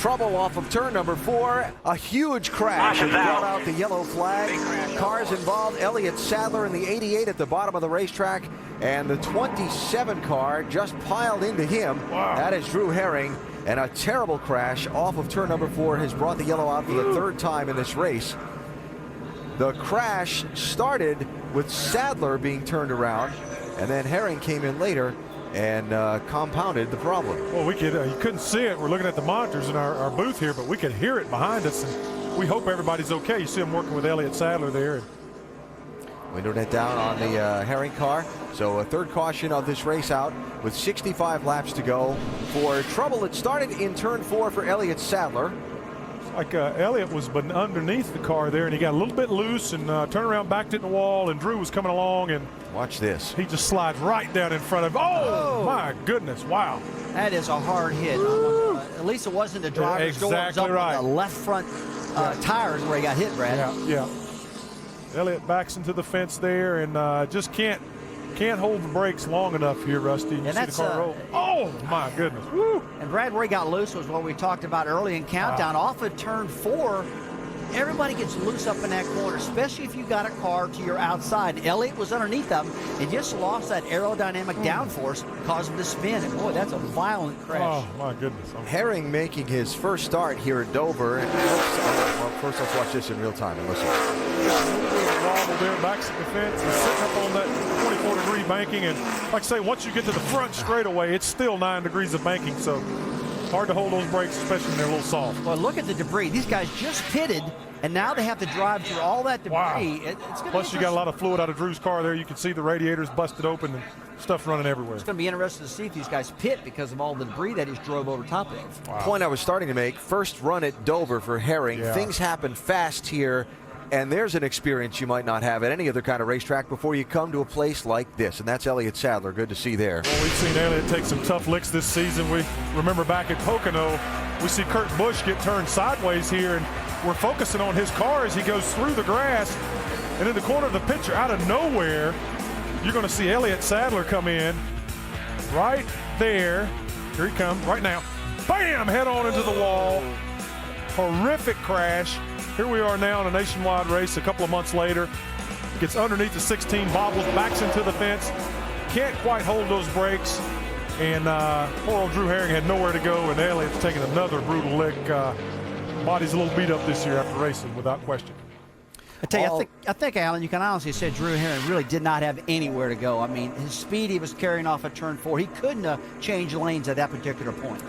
trouble off of turn number 4. A huge crash has brought out the yellow flag. Cars involved, Elliott Sadler in the 88 at the bottom of the racetrack, and the 27 car just piled into him. Wow. That is Drew Herring, and a terrible crash off of turn number 4 has brought the yellow out for the 3rd time in this race. The crash started with Sadler being turned around, and then Herring came in later and compounded the problem. Well, we could you couldn't see it. We're looking at the monitors in our booth here, but we could hear it behind us, and we hope everybody's okay. You see him working with Elliott Sadler there. Window net down on the Herring car. So a 3rd caution of this race out with 65 laps to go for trouble that started in turn 4 for Elliott Sadler. Like Elliott was underneath the car there, and he got a little bit loose and turned around, backed it in the wall, and Drew was coming along, and watch this. He just slides right down in front of him. Oh, my goodness, wow. That is a hard hit. At least it wasn't the driver's door. It was up right on the left front tires where he got hit, Brad. Yeah. Elliott backs into the fence there and just can't hold the brakes long enough here, Rusty. You and see the car roll. Oh, my goodness. Woo. And Brad, where he got loose was what we talked about early in countdown. Wow. Off of turn 4, everybody gets loose up in that corner, especially if you got a car to your outside. Elliott was underneath them and just lost that aerodynamic downforce, caused him to spin. And boy, that's a violent crash. Oh, my goodness. Herring making his first start here at Dover. Well, first let's watch this in real time and listen. Wobble there, backs at the fence, and sitting up on that 24-degree banking. And like I say, once you get to the front straightaway, it's still 9 degrees of banking, so hard to hold those brakes, especially when they're a little soft. Well, look at the debris. These guys just pitted, and now they have to drive through all that debris. Wow. Plus, you got a lot of fluid out of Drew's car there. You can see the radiators busted open and stuff running everywhere. It's going to be interesting to see if these guys pit because of all the debris that he's drove over top of. Wow. Point I was starting to make, first run at Dover for Herring. Yeah. Things happen fast here, and there's an experience you might not have at any other kind of racetrack before you come to a place like this, and that's Elliott Sadler. Good to see there. Well, we've seen Elliott take some tough licks this season. We remember back at Pocono, we see Kurt Busch get turned sideways here, and we're focusing on his car as he goes through the grass. And in the corner of the picture, out of nowhere, you're going to see Elliott Sadler come in right there. Here he comes right now. Bam! Head on into the wall. Horrific crash. Here we are now in a nationwide race a couple of months later. Gets underneath the 16, bobbles, backs into the fence. Can't quite hold those brakes. And poor old Drew Herring had nowhere to go, and Elliott's taking another brutal lick. Body's a little beat up this year after racing, without question. I tell you, I think, Alan, you can honestly say Drew Herring really did not have anywhere to go. I mean, his speed he was carrying off at turn 4, he couldn't have changed lanes at that particular point.